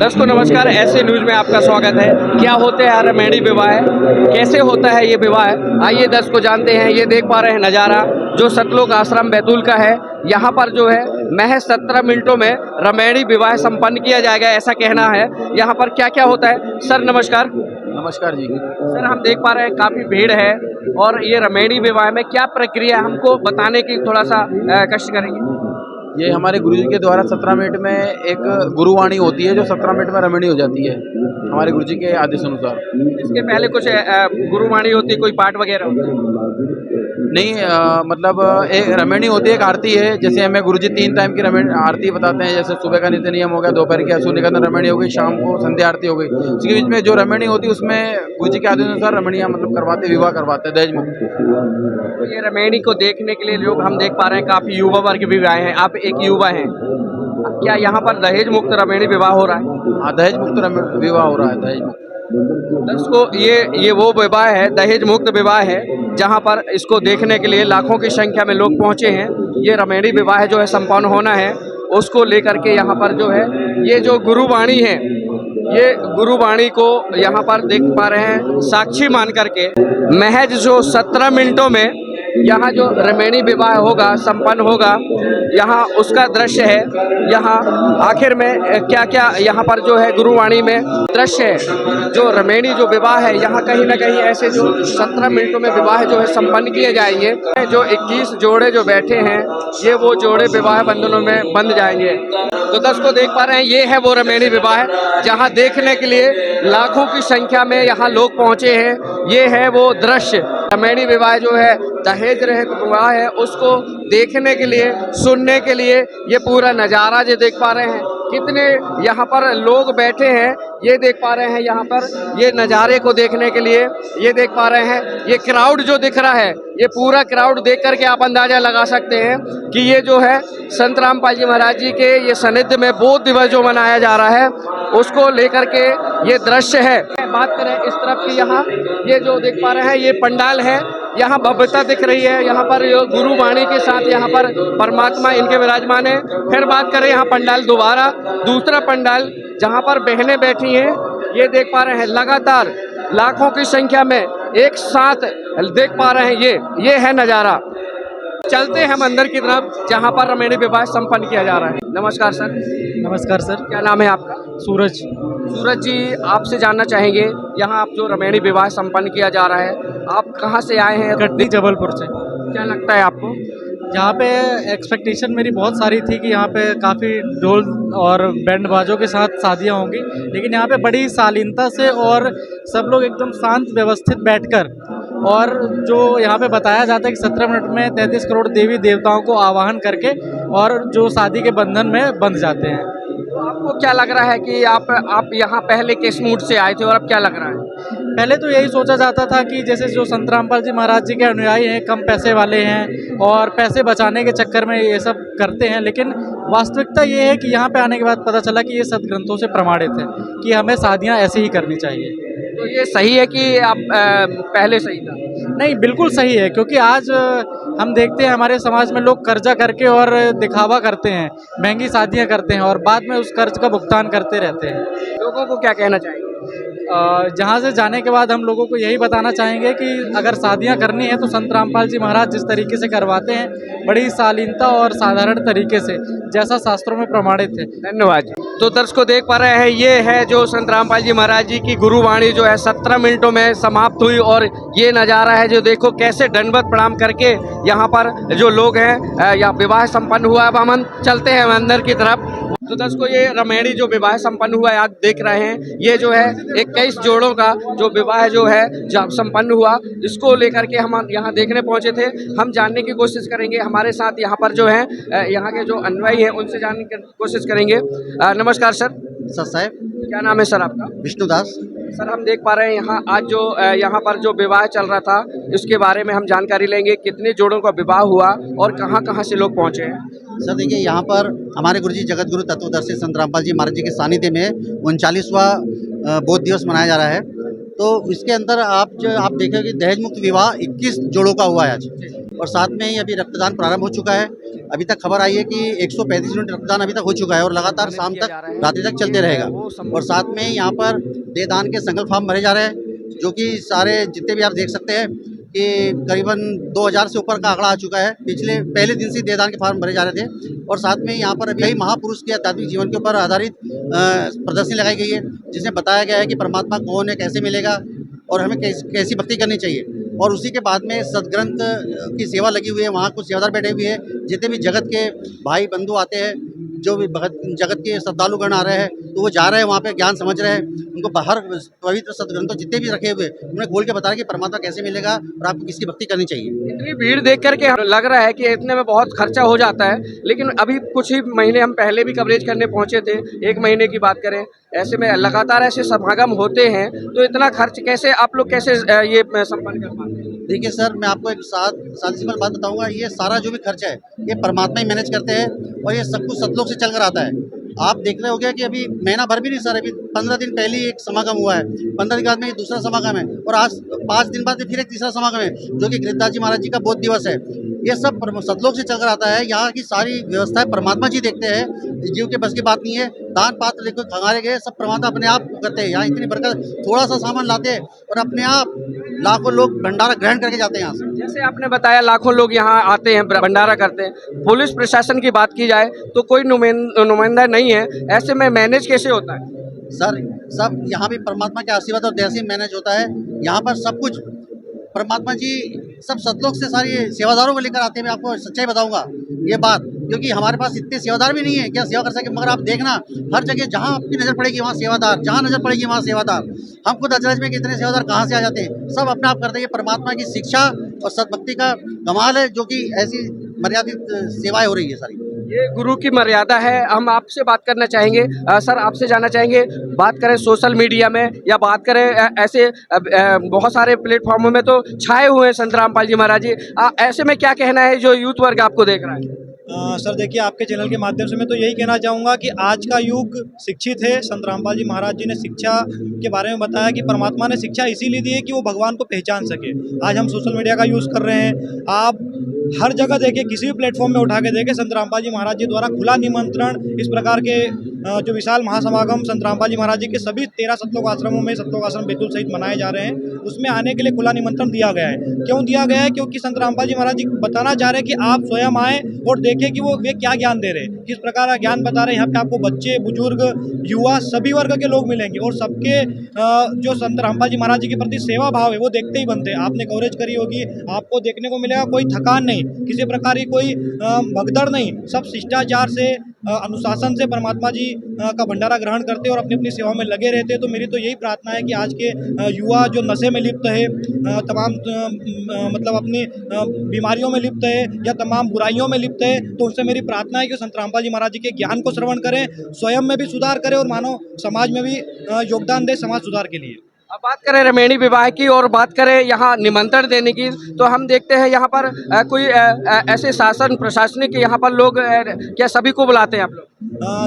दोस्तों नमस्कार, ऐसे न्यूज में आपका स्वागत है। क्या होते हैं रमैणी विवाह, कैसे होता है ये विवाह, आइए को जानते हैं। ये देख पा रहे हैं नज़ारा जो सतलोक आश्रम बैतूल का है। यहाँ पर जो है महज 17 मिनटों में रमैणी विवाह संपन्न किया जाएगा, ऐसा कहना है। यहाँ पर क्या क्या होता है? सर नमस्कार। नमस्कार जी। सर हम देख पा रहे हैं काफ़ी भीड़ है, और ये रमैणी विवाह में क्या प्रक्रिया है हमको बताने की थोड़ा सा कष्ट करेंगे। ये हमारे गुरुजी के द्वारा 17 मिनट में एक गुरुवाणी होती है जो 17 मिनट में रमणी हो जाती है हमारे गुरुजी के आदेश अनुसार। इसके पहले कुछ गुरुवाणी होती है, कोई पाठ वगैरह होता है? नहीं, मतलब एक रमणी होती है, एक आरती है। जैसे हमें गुरुजी 3 टाइम की रमणी आरती बताते हैं। जैसे सुबह का नित्य नियम हो गया, दोपहर की सूर्य निकंदन रमणी हो गई, शाम को संध्या आरती हो गई। उसके बीच में जो रमणी होती है उसमें गुरुजी के आदेश अनुसार रमणियाँ मतलब करवाते, विवाह करवाते हैं दहेज मुक्त। तो ये रमैणी को देखने के लिए लोग हम देख पा रहे हैं काफी युवा वर्ग भी आए हैं। आप एक युवा हैं, क्या यहाँ पर दहेज मुक्त रमैणी विवाह हो रहा है? हाँ, दहेज मुक्त विवाह हो रहा है, दहेज मुक्त। दोस्तों ये वो विवाह है, दहेज मुक्त विवाह है, जहाँ पर इसको देखने के लिए लाखों की संख्या में लोग पहुँचे हैं। ये रमैणी विवाह जो है संपन्न होना है, उसको लेकर के यहाँ पर जो है ये जो गुरुवाणी है, ये गुरुवाणी को यहाँ पर देख पा रहे हैं साक्षी मान करके। महज जो 17 मिनटों में यहाँ जो रमैणी विवाह होगा, संपन्न होगा, यहाँ उसका दृश्य है। यहाँ आखिर में क्या क्या यहाँ पर जो है गुरुवाणी में दृश्य है, जो रमैणी जो विवाह है, यहाँ कहीं ना कहीं ऐसे जो 17 मिनटों में विवाह जो है संपन्न किए जाएंगे। जो 21 जोड़े जो बैठे हैं, ये वो जोड़े विवाह बंधनों में बंध जाएंगे। तो दर्शकों देख पा रहे हैं ये है वो रमैणी विवाह, जहाँ देखने के लिए लाखों की संख्या में यहाँ लोग पहुँचे हैं। ये है वो दृश्य, रमैणी विवाह जो है दहेज रहित विवाह है, उसको देखने के लिए, सुनने के लिए ये पूरा नज़ारा जो देख पा रहे हैं। कितने यहाँ पर लोग बैठे हैं, ये देख पा रहे हैं। यहाँ पर ये नज़ारे को देखने के लिए ये देख पा रहे हैं। ये क्राउड जो दिख रहा है, ये पूरा क्राउड देख करके आप अंदाज़ा लगा सकते हैं कि ये जो है संत रामपाल जी महाराज जी के ये सानिध्य में बोध दिवस जो मनाया जा रहा है, उसको लेकर के ये दृश्य है। बात करें इस तरफ की, यहाँ ये जो देख पा रहे हैं ये पंडाल है, यहाँ भव्यता दिख रही है। यहाँ पर गुरुवाणी के साथ यहाँ पर परमात्मा इनके विराजमान है। फिर बात करें यहाँ पंडाल, दोबारा दूसरा पंडाल जहाँ पर बहनें बैठी हैं, ये देख पा रहे हैं लगातार लाखों की संख्या में एक साथ देख पा रहे हैं। ये है नज़ारा। चलते हैं हम अंदर की तरफ जहाँ पर रमैणी विवाह संपन्न किया जा रहा है। नमस्कार सर। नमस्कार सर। क्या नाम है आपका? सूरज। सूरज जी, आपसे जानना चाहेंगे यहाँ आप जो रमैणी विवाह संपन्न किया जा रहा है, आप कहाँ से आए हैं? कटनी जबलपुर से। क्या लगता है आपको? यहाँ पे एक्सपेक्टेशन मेरी बहुत सारी थी कि यहाँ पे काफ़ी ढोल और बैंड बाजों के साथ शादियाँ होंगी, लेकिन यहाँ पे बड़ी शालीनता से और सब लोग एकदम शांत व्यवस्थित बैठकर, और जो यहाँ पे बताया जाता है कि 17 मिनट में 33 करोड़ देवी देवताओं को आवाहन करके और जो शादी के बंधन में बंध जाते हैं। तो आपको क्या लग रहा है कि आप यहाँ पहले किस मूड से आए थे और अब क्या लग रहा है? पहले तो यही सोचा जाता था कि जैसे जो संत रामपाल जी महाराज जी के अनुयायी हैं, कम पैसे वाले हैं और पैसे बचाने के चक्कर में ये सब करते हैं, लेकिन वास्तविकता ये है कि यहाँ पे आने के बाद पता चला कि ये सदग्रंथों से प्रमाणित है कि हमें शादियाँ ऐसे ही करनी चाहिए। तो ये सही है कि आप पहले सही था? नहीं, बिल्कुल सही है, क्योंकि आज हम देखते हैं हमारे समाज में लोग कर्जा करके और दिखावा करते हैं, महंगी शादियां करते हैं और बाद में उस कर्ज का भुगतान करते रहते हैं। लोगों को क्या कहना चाहिए? जहाँ से जाने के बाद हम लोगों को यही बताना चाहेंगे कि अगर शादियां करनी है तो संत रामपाल जी महाराज जिस तरीके से करवाते हैं, बड़ी शालीनता और साधारण तरीके से, जैसा शास्त्रों में प्रमाणित है। धन्यवाद। तो दर्शकों देख पा रहे हैं ये है जो संत रामपाल जी महाराज जी की गुरुवाणी जो है 17 मिनटों में समाप्त हुई, और ये नज़ारा है जो देखो कैसे दंडवत प्रणाम करके यहाँ पर जो लोग हैं या विवाह संपन्न हुआ। अब हम चलते हैं अंदर की तरफ। तो दर्शकों ये रमैणी जो विवाह संपन्न हुआ है, आप देख रहे हैं ये जो है 21 जोड़ों का जो विवाह जो है जब संपन्न हुआ, इसको लेकर के हम यहाँ देखने पहुँचे थे। हम जानने की कोशिश करेंगे, हमारे साथ यहाँ पर जो है यहाँ के जो अनुयायी हैं उनसे जानने की कोशिश करेंगे। नमस्कार सर। सर साहब, क्या नाम है सर आपका? विष्णुदास। सर हम देख पा रहे हैं यहाँ आज जो यहाँ पर जो विवाह चल रहा था, इसके बारे में हम जानकारी लेंगे। कितने जोड़ों का विवाह हुआ और कहाँ कहाँ से लोग पहुँचे हैं? सर देखिए, यहाँ पर हमारे गुरुजी जगत गुरु तत्वदर्शी संत रामपाल जी महाराज जी के सानिध्य में 39वां बोध दिवस मनाया जा रहा है। तो इसके अंदर आप देखेंगे कि दहेज मुक्त विवाह 21 जोड़ों का हुआ है आज, और साथ में ही अभी रक्तदान प्रारंभ हो चुका है। अभी तक खबर आई है कि 135 यूनिट रक्तदान अभी तक हो चुका है और लगातार शाम तक रात्रि तक चलते रहेगा। और साथ में यहाँ पर देहदान के संकल्प फार्म भरे जा रहे हैं, जो कि सारे जितने भी आप देख सकते हैं कि करीबन 2000 से ऊपर का आंकड़ा आ चुका है। पहले दिन से देहदान के फार्म भरे जा रहे थे। और साथ में यहाँ पर अभी कई महापुरुष के आध्यात्मिक जीवन के ऊपर आधारित प्रदर्शनी लगाई गई है, जिसमें बताया गया है कि परमात्मा कौन है, कैसे मिलेगा और हमें कैसी भक्ति करनी चाहिए। और उसी के बाद में सदग्रंथ की सेवा लगी हुई है, वहाँ कुछ सेवादार बैठे हुए हैं। जितने भी जगत के भाई बंधु आते हैं, जो भी जगत के श्रद्धालुगण आ रहे हैं, तो वो जा रहे हैं वहाँ पे, ज्ञान समझ रहे हैं। उनको बाहर पवित्र सदग्रंथों जितने भी रखे हुए उन्हें खोल के बता रहे कि परमात्मा कैसे मिलेगा और आपको किसकी भक्ति करनी चाहिए। इतनी भीड़ देख करके लग रहा है कि इतने में बहुत खर्चा हो जाता है, लेकिन अभी कुछ ही महीने हम पहले भी कवरेज करने पहुंचे थे, 1 महीने की बात करें, ऐसे में लगातार ऐसे समागम होते हैं, तो इतना खर्च कैसे आप लोग कैसे ये संपन्न कर पाते हैं? देखिए सर, मैं आपको एक साथ सिंपल बात बताऊंगा। ये सारा जो भी खर्चा है ये परमात्मा ही मैनेज करते हैं और ये सब कुछ सतलोक से चल कर आता है। आप देख रहे हो गया कि अभी महीना भर भी नहीं सर, अभी 15 दिन पहले ही एक समागम हुआ है, 15 दिन बाद में ये दूसरा समागम है और आज 5 दिन बाद फिर एक तीसरा समागम है, जो कि गिरिदास जी महाराज जी का बोध दिवस है। ये सब सतलोक से चलकर आता है। यहाँ की सारी व्यवस्थाएं परमात्मा जी देखते हैं, जीव के बस की बात नहीं है। दान पात्र लेकर खंगारे गए, सब परमात्मा अपने आप करते हैं। यहाँ इतनी बरकत, थोड़ा सा सामान लाते हैं और अपने आप लाखों लोग भंडारा ग्रहण करके जाते हैं यहाँ से। जैसे आपने बताया लाखों लोग यहाँ आते हैं, भंडारा करते हैं। पुलिस प्रशासन की बात की जाए तो कोई नुमाइंदा नहीं है, ऐसे में मैनेज कैसे होता है? सर सब यहाँ भी परमात्मा के आशीर्वाद और दया से मैनेज होता है। यहाँ पर सब कुछ परमात्मा जी सब सतलोक से सारी सेवादारों को लेकर आते हैं। मैं आपको सच्चाई बताऊंगा ये बात, क्योंकि हमारे पास इतने सेवादार भी नहीं है क्या सेवा कर सके। मगर आप देखना, हर जगह जहाँ आपकी नज़र पड़ेगी वहाँ सेवादार, जहाँ नज़र पड़ेगी वहाँ सेवादार। हम खुद अचरज में कि इतने सेवादार कहाँ से आ जाते हैं। सब अपने आप करते हैं। ये परमात्मा की शिक्षा और सद्भक्ति का कमाल है, जो कि ऐसी मर्यादित सेवाएं हो रही है सारी। ये गुरु की मर्यादा है। हम आपसे बात करना चाहेंगे सर, आपसे जानना चाहेंगे, बात करें सोशल मीडिया में या बात करें ऐसे बहुत सारे प्लेटफॉर्मों में तो छाए हुए हैं संत रामपाल जी महाराज जी, ऐसे में क्या कहना है जो यूथ वर्ग आपको देख रहा है? सर देखिए, आपके चैनल के माध्यम से मैं तो यही कहना चाहूँगा कि आज का युग शिक्षित है। संत रामपाल जी महाराज जी ने शिक्षा के बारे में बताया कि परमात्मा ने शिक्षा इसीलिए दी है कि वो भगवान को पहचान सके। आज हम सोशल मीडिया का यूज़ कर रहे हैं, आप हर जगह देखें, किसी भी प्लेटफॉर्म में उठा के देखें, संत रामपाल जी महाराज जी द्वारा खुला निमंत्रण इस प्रकार के जो विशाल महासमागम संत रामपाल जी महाराज जी के सभी 13 सतलोक आश्रमों में, सतलोक आश्रम बैतूल सहित मनाए जा रहे हैं, उसमें आने के लिए खुला निमंत्रण दिया गया है। क्यों दिया गया है? क्योंकि संत रामपाल जी महाराज जी बताना चाह रहे हैं कि आप स्वयं आए और देखें कि वे क्या ज्ञान दे रहे हैं, किस प्रकार का ज्ञान बता रहे हैं। यहाँ पे आपको बच्चे, बुजुर्ग, युवा सभी वर्ग के लोग मिलेंगे और सबके जो संत रामपाल जी महाराज जी के प्रति सेवा भाव है वो देखते ही बनते हैं। आपने कवरेज करी होगी, आपको देखने को मिलेगा कोई थकान नहीं, किसी प्रकार की कोई भगदड़ नहीं, सब शिष्टाचार से, अनुशासन से परमात्मा जी का भंडारा ग्रहण करते और अपनी अपनी सेवा में लगे रहते। तो मेरी तो यही प्रार्थना है कि आज के युवा जो नशे में लिप्त है, तमाम मतलब अपनी बीमारियों में लिप्त है या तमाम बुराइयों में लिप्त है, तो उनसे मेरी प्रार्थना है कि संत रामपाल जी महाराज जी के ज्ञान को श्रवण करें, स्वयं में भी सुधार करें और मानव समाज में भी योगदान दें समाज सुधार के लिए। अब बात करें रमेणी विवाह की और बात करें यहाँ निमंत्रण देने की, तो हम देखते हैं यहाँ पर कोई ऐसे शासन प्रशासनिक यहाँ पर लोग क्या सभी को बुलाते हैं आप लोग?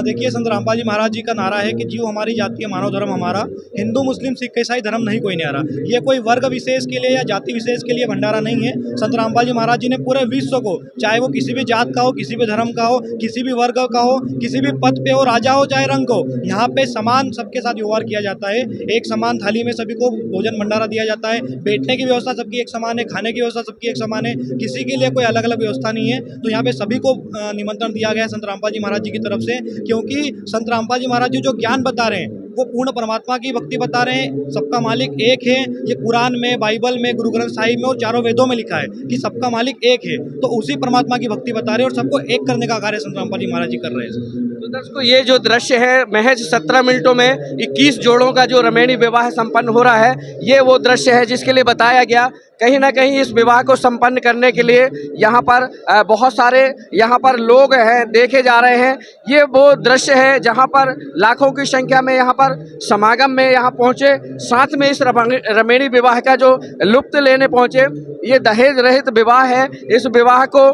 देखिए, संत रामपाल जी महाराज जी का नारा है कि जीव हमारी जाति है, मानव धर्म हमारा, हिंदू मुस्लिम सिख ईसाई धर्म नहीं कोई न्यारा। ये कोई वर्ग विशेष के लिए या जाति विशेष के लिए भंडारा नहीं है। संत रामपाल जी महाराज जी ने पूरे विश्व को, चाहे वो किसी भी जात का हो, किसी भी धर्म का हो, किसी भी वर्ग का हो, किसी भी पद पे हो, राजा हो चाहे रंग हो, यहाँ पे समान सबके साथ व्यवहार किया जाता है। एक समान थाली में सभी को भोजन भंडारा दिया जाता है। बैठने की व्यवस्था सबकी एक समान है, खाने की व्यवस्था सबकी एक समान है, किसी के लिए कोई अलग अलग व्यवस्था नहीं है। तो यहाँ पे सभी को निमंत्रण दिया गया है संत रामपाल जी महाराज जी की तरफ से, क्योंकि संत रामपाल जी महाराज जी जो ज्ञान बता रहे हैं वो पूर्ण परमात्मा की भक्ति बता रहे हैं। सबका मालिक एक है, ये कुरान में, बाइबल में, गुरु ग्रंथ साहिब में और चारों वेदों में लिखा है कि सबका मालिक एक है। तो उसी परमात्मा की भक्ति बता रहे हैं और सबको एक करने का कार्य संत रामपाल जी महाराज जी कर रहे हैं। तो दर्शकों, ये जो दृश्य है, महज 17 मिनटों में 21 जोड़ों का जो रमेणी विवाह संपन्न हो रहा है, ये वो दृश्य है जिसके लिए बताया गया। कहीं ना कहीं इस विवाह को संपन्न करने के लिए यहाँ पर बहुत सारे यहाँ पर लोग हैं, देखे जा रहे हैं। ये वो दृश्य है जहाँ पर लाखों की संख्या में यहाँ पर समागम में यहाँ पहुँचे, साथ में इस रमेणी विवाह का जो लुत्फ लेने पहुँचे। ये दहेज रहित विवाह है। इस विवाह को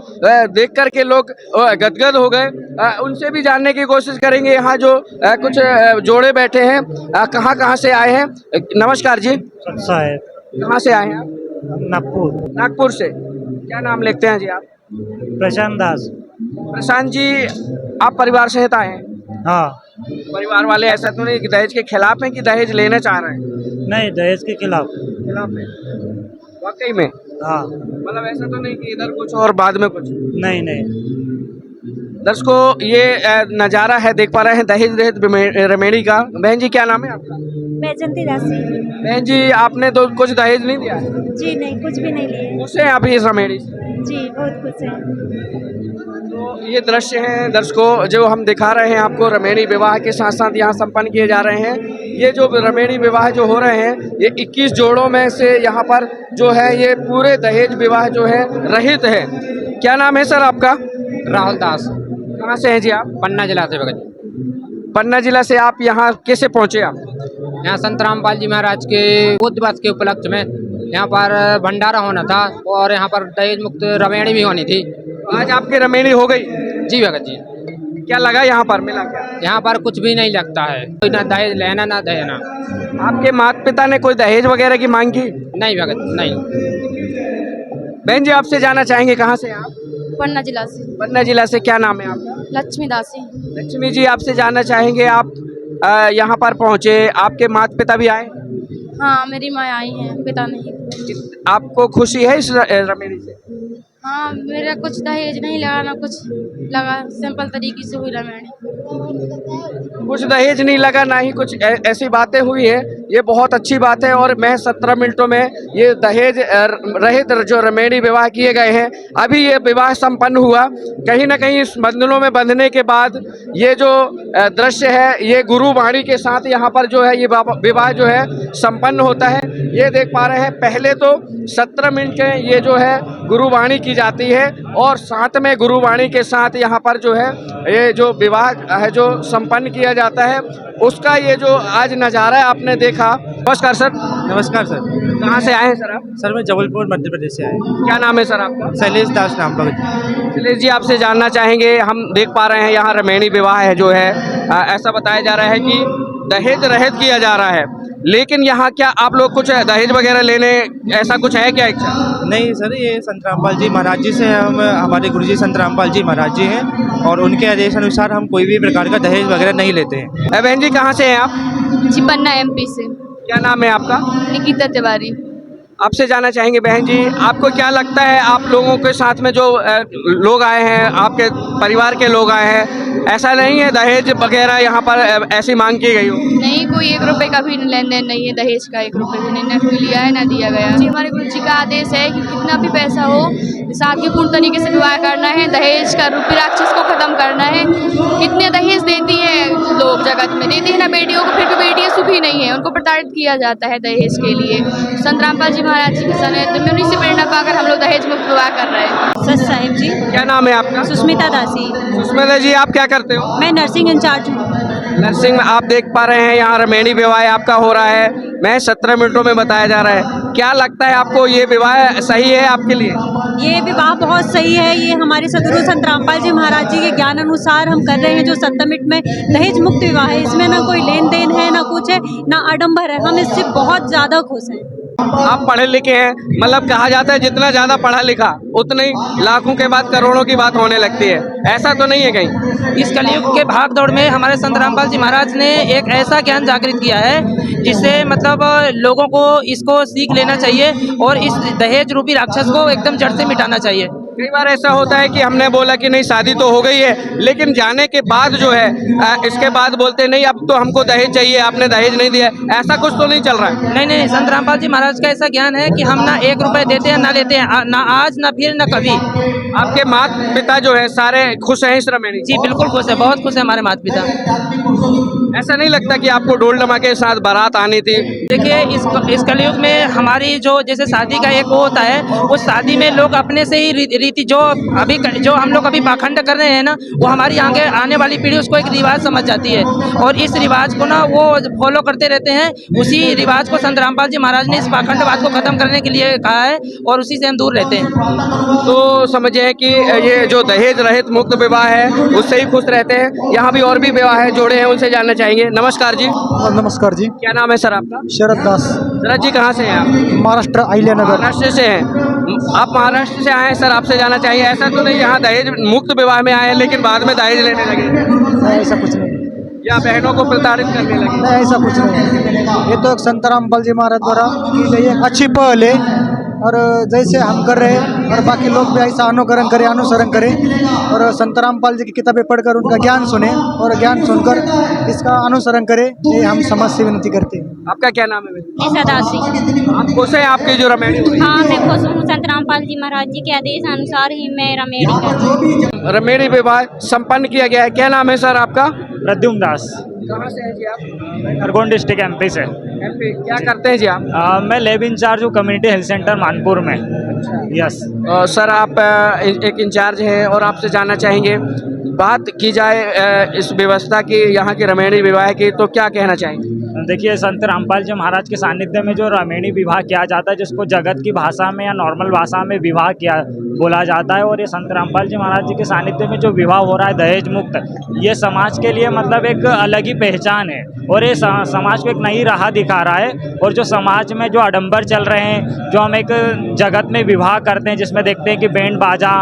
देख कर के लोग गदगद हो गए। उनसे भी जानने की कोशिश करेंगे। यहाँ जो कुछ जोड़े बैठे हैं, कहाँ से आए हैं? नमस्कार जी, शायद कहाँ से आए हैं आप? नागपुर। नागपुर से। क्या नाम लिखते हैं जी आप? प्रशांत दास। प्रशांत जी, आप परिवार सहित आए हैं? हाँ। परिवार वाले ऐसा तो नहीं कि दहेज के खिलाफ हैं कि दहेज लेना चाह रहे हैं? नहीं, दहेज के खिलाफ। खिलाफ है वाकई में? हाँ। मतलब ऐसा तो नहीं कि इधर कुछ और बाद में कुछ? नहीं नहीं। दर्शकों, ये नज़ारा है, देख पा रहे हैं दहेज रहित रेमेडी का। बहन जी, क्या नाम है आपका? बैजंती दासी। बहन जी, आपने तो कुछ दहेज नहीं दिया है? जी नहीं, कुछ भी नहीं लिए। खुश हैं आप इस रेमेडी से? जी बहुत खुश है। तो ये दृश्य हैं दर्शकों जो हम दिखा रहे हैं आपको, रेमेडी विवाह के साथ साथ यहाँ संपन्न किए जा रहे हैं। ये जो रेमेडी विवाह जो हो रहे हैं, ये 21 जोड़ों में से यहाँ पर जो है ये पूरे दहेज विवाह जो है रहित है। क्या नाम है सर आपका? राहुल दास। कहाँ से हैं जी आप? पन्ना जिला से भगत जी। पन्ना जिला से। आप यहाँ कैसे पहुँचे आप? यहाँ संत रामपाल जी महाराज के बुद्ध दिवस के उपलक्ष्य में यहाँ पर भंडारा होना था और यहाँ पर दहेज मुक्त रमेणी भी होनी थी। आज आपकी रेमेडी हो गई? जी भगत जी। क्या लगा यहाँ पर, मिला क्या? यहाँ पर कुछ भी नहीं लगता है, कोई ना दहेज लेना ना देना। आपके माता पिता ने कोई दहेज वगैरह की मांग की? नहीं भगत, नहीं। बहन जी, आपसे जानना चाहेंगे कहाँ से हैं आप? पन्ना जिला से। पन्ना जिला से। क्या नाम है आपका? लक्ष्मी दासी। लक्ष्मी जी, आपसे जानना चाहेंगे, आप यहाँ पर पहुँचे, आपके माता पिता भी आए? हाँ, मेरी माँ आई हैं, पिता नहीं। आपको खुशी है इस रेमेडी से? हाँ, मेरा कुछ दहेज नहीं लगा ना कुछ लगा, सिंपल तरीके से हुई रेमेडी। कुछ दहेज नहीं लगा, ना ही कुछ ऐसी बातें हुई है। ये बहुत अच्छी बात है। और मैं 17 मिनटों में ये दहेज रहित जो रेमेडी विवाह किए गए हैं, अभी ये विवाह संपन्न हुआ। कहीं ना कहीं इस बंधनों में बंधने के बाद ये जो दृश्य है, ये गुरुवाणी के साथ यहाँ पर जो है ये विवाह जो है संपन्न होता है। ये देख पा रहे हैं, पहले तो 17 मिनट के ये जो है गुरुवाणी की जाती है और साथ में गुरुवाणी के साथ यहाँ पर जो है ये जो विवाह है जो संपन्न किया जाता है, उसका ये जो आज नज़ारा है आपने देखा। नमस्कार सर। नमस्कार सर। कहाँ से आए हैं सर आप? सर मैं जबलपुर मध्य प्रदेश से आया। क्या नाम है सर आपका? शैलेश दास नाम भगत। शैलेश जी, आपसे जानना चाहेंगे, हम देख पा रहे हैं यहाँ रेमेडी विवाह है जो है ऐसा बताया जा रहा है कि दहेज रहित किया जा रहा है, लेकिन यहाँ क्या आप लोग कुछ दहेज वगैरह लेने ऐसा कुछ है क्या इच्छा? नहीं सर, ये संत रामपाल जी महाराज जी से हम, हमारे गुरुजी संत रामपाल जी महाराज जी हैं और उनके आदेश अनुसार हम कोई भी प्रकार का दहेज वगैरह नहीं लेते हैं। बहन जी, कहाँ से हैं आप? जी, पन्ना MP से। क्या नाम है आपका? निकिता तिवारी। आपसे जानना चाहेंगे बहन जी, आपको क्या लगता है, आप लोगों के साथ में जो लोग आए हैं, आपके परिवार के लोग आए हैं, ऐसा नहीं है दहेज वगैरह यहाँ पर ऐसी मांग की गई हो? नहीं, कोई 1 रुपए का भी लेन देन नहीं है, दहेज का 1 रुपए भी नहीं, ना कोई लिया है ना दिया गया। जी, हमारे गुरु जी का आदेश है कि कितना भी पैसा हो, सादगीपूर्ण तरीके से विवाह करना है, दहेज का रूपी राक्षस को खत्म करना है। कितने दहेज देती है लोग, जगत में देते हैं ना बेटियों को, फिर भी बेटियां सुखी नहीं है, उनको प्रताड़ित किया जाता है दहेज के लिए। संत रामपाल जी महाराज जी के समय तो उन्हीं से प्रेरणा पाकर हम लोग दहेज मुक्त विवाह कर रहे हैं। सच साहिब जी। क्या नाम है आपका? सुष्मिता दासी। सुष्मिता जी, आप क्या करते हो? मैं नर्सिंग इंचार्ज हूँ। नर्सिंग में आप देख पा रहे हैं यहाँ रेमेडी विवाह आपका हो रहा है। मैं 17 मिनटों में बताया जा रहा है। क्या लगता है आपको, ये विवाह सही है आपके लिए? ये विवाह बहुत सही है। ये हमारे सदगुरु संत रामपाल जी महाराज जी के ज्ञान अनुसार हम कर रहे हैं जो 17 मिनट में दहेज मुक्त विवाह है। इसमें ना कोई लेन देन है, ना कुछ है, ना आडंबर है। हम इससे बहुत ज़्यादा खुश हैं। आप पढ़े लिखे हैं, मतलब कहा जाता है जितना ज़्यादा पढ़ा लिखा उतनी लाखों के बाद करोड़ों की बात होने लगती है, ऐसा तो नहीं है कहीं? इस कलयुग के भाग दौड़ में हमारे संत रामपाल जी महाराज ने एक ऐसा ज्ञान जागृत किया है जिससे मतलब लोगों को इसको सीख लेना चाहिए और इस दहेज रूपी राक्षस को एकदम जड़ से मिटाना चाहिए। कई बार ऐसा होता है कि हमने बोला कि नहीं शादी तो हो गई है, लेकिन जाने के बाद जो है इसके बाद बोलते नहीं अब तो हमको दहेज चाहिए, आपने दहेज नहीं दिया। ऐसा कुछ तो नहीं चल रहा है? नहीं नहीं, संत रामपाल जी महाराज का ऐसा ज्ञान है कि हम ना 1 रुपए देते हैं ना लेते हैं, ना आज ना फिर ना कभी। आपके माता पिता जो है सारे खुश हैं इस रेमेडी? जी बिल्कुल खुश है, बहुत खुश है हमारे माता पिता। ऐसा नहीं लगता कि आपको ढोल धमाके के साथ बारात आनी थी? देखिए इस कलयुग में हमारी जो जैसे शादी का एक वो होता है, उस शादी में लोग अपने से ही रीति जो हम लोग अभी पाखंड कर रहे हैं ना, वो हमारी आगे आने वाली पीढ़ी उसको एक रिवाज समझ जाती है और इस रिवाज को ना वो फॉलो करते रहते हैं। उसी रिवाज को संत रामपाल जी महाराज ने इस पाखंडवाद को खत्म करने के लिए कहा है और उसी से हम दूर रहते हैं। तो समझे कि ये जो दहेज रहित मुक्त विवाह है उससे ही खुश रहते हैं। यहाँ भी और भी विवाह है जोड़े हैं, उनसे जानना चाहेंगे। नमस्कार जी। नमस्कार जी। क्या नाम है सर आपका? शरद दास। शरद जी, कहाँ से हैं आप? महाराष्ट्र, अहिल्यानगर। महाराष्ट्र से हैं। आप महाराष्ट्र से आए हैं सर, आपसे जाना चाहिए, ऐसा तो नहीं यहाँ दहेज मुक्त विवाह में आए हैं लेकिन बाद में दहेज लेने लगे? नहीं, ऐसा कुछ नहीं, या बहनों को प्रताड़ित करने लगे? नहीं ऐसा कुछ नहीं। ये तो एक संत रामपाल जी महाराज द्वारा की गई एक अच्छी पहल है, और जैसे हम कर रहे हैं और बाकी लोग भी ऐसा अनुकरण करें, अनुसरण करें और संत रामपाल जी की किताबें पढ़कर उनका ज्ञान सुने और ज्ञान सुनकर इसका अनुसरण करें, ये हम समाज से विनती करते हैं। आपका क्या नाम है? सदासी। आप खुश हैं आपकी जो रमेड़ी हुई? हाँ, मैं खुश हूँ। संत रामपाल जी महाराज जी के आदेश अनुसार ही मैं रमेड़ी कर रमेड़ी विवाह संपन्न किया गया है। क्या नाम है सर आपका? प्रद्युम्न दास, कहाँ से है जी आप? खरगोन डिस्ट्रिक्ट एमपी से। MP, क्या करते हैं जी आप? मैं लैब इंचार्ज हूँ कम्युनिटी हेल्थ सेंटर मानपुर में। यस सर आप एक इंचार्ज हैं और आपसे जानना चाहेंगे, बात की जाए इस व्यवस्था की, यहाँ की रमेणी विवाह की, तो क्या कहना चाहेंगे? देखिए, संत रामपाल जी महाराज के सानिध्य में जो रमेणी विवाह किया जाता है, जिसको जगत की भाषा में या नॉर्मल भाषा में विवाह किया बोला जाता है, और ये संत रामपाल जी महाराज जी के सानिध्य में जो विवाह हो रहा है दहेज मुक्त, ये समाज के लिए मतलब एक अलग ही पहचान है और ये समाज को एक नई राह दिखा रहा है। और जो समाज में जो आडंबर चल रहे हैं, जो हम एक जगत में विवाह करते हैं जिसमें देखते हैं कि बैंड बाजा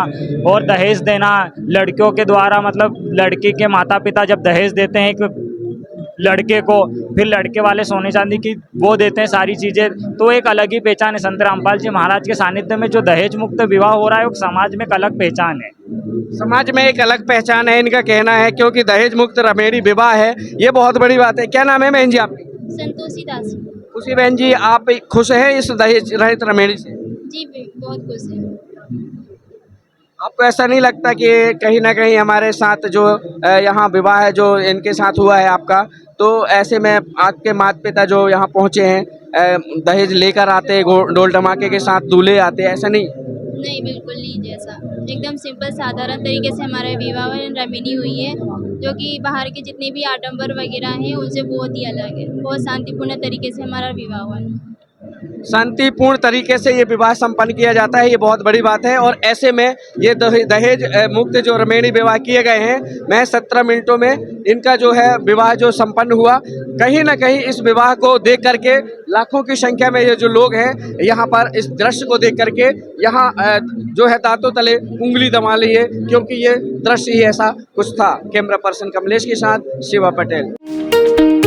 और दहेज देना, लड़कियों के द्वारा मतलब लड़की के माता पिता जब दहेज देते हैं एक लड़के को, फिर लड़के वाले सोने चांदी की वो देते हैं सारी चीज़ें, तो एक अलग ही पहचान है। संत रामपाल जी महाराज के सानिध्य में जो दहेज मुक्त विवाह हो रहा है वो समाज में एक अलग पहचान है। समाज में एक अलग पहचान है इनका कहना है, क्योंकि दहेज मुक्त रमेणी विवाह है, ये बहुत बड़ी बात है। क्या नाम है बहन जी आपकी? संतोषी दास। खुशी बहन जी, आप खुश हैं इस दहेज रहित रमेणी से? जी बहुत खुश है। आपको ऐसा नहीं लगता कि कहीं ना कहीं हमारे साथ जो यहाँ विवाह है जो इनके साथ हुआ है आपका, तो ऐसे में आपके माता पिता जो यहाँ पहुँचे हैं दहेज लेकर आते हैं, ढोल धमाके के साथ दूल्हे आते हैं, ऐसा नहीं? नहीं, बिल्कुल नहीं, जैसा एकदम सिंपल साधारण तरीके से हमारा विवाह रमेणी हुई है, जो कि बाहर के जितने भी आडंबर वगैरह हैं उनसे बहुत ही अलग है। बहुत शांतिपूर्ण तरीके से हमारा विवाह हुआ है। शांतिपूर्ण तरीके से ये विवाह संपन्न किया जाता है, ये बहुत बड़ी बात है। और ऐसे में ये दहेज मुक्त जो रमेणी विवाह किए गए हैं, मैं 17 मिनटों में इनका जो है विवाह जो संपन्न हुआ, कहीं ना कहीं इस विवाह को देख करके लाखों की संख्या में ये जो लोग हैं यहाँ पर इस दृश्य को देख करके यहाँ जो है दांतों तले उंगली दबा ली है, क्योंकि ये दृश्य ही ऐसा कुछ था। कैमरा पर्सन कमलेश के साथ शिवा पटेल।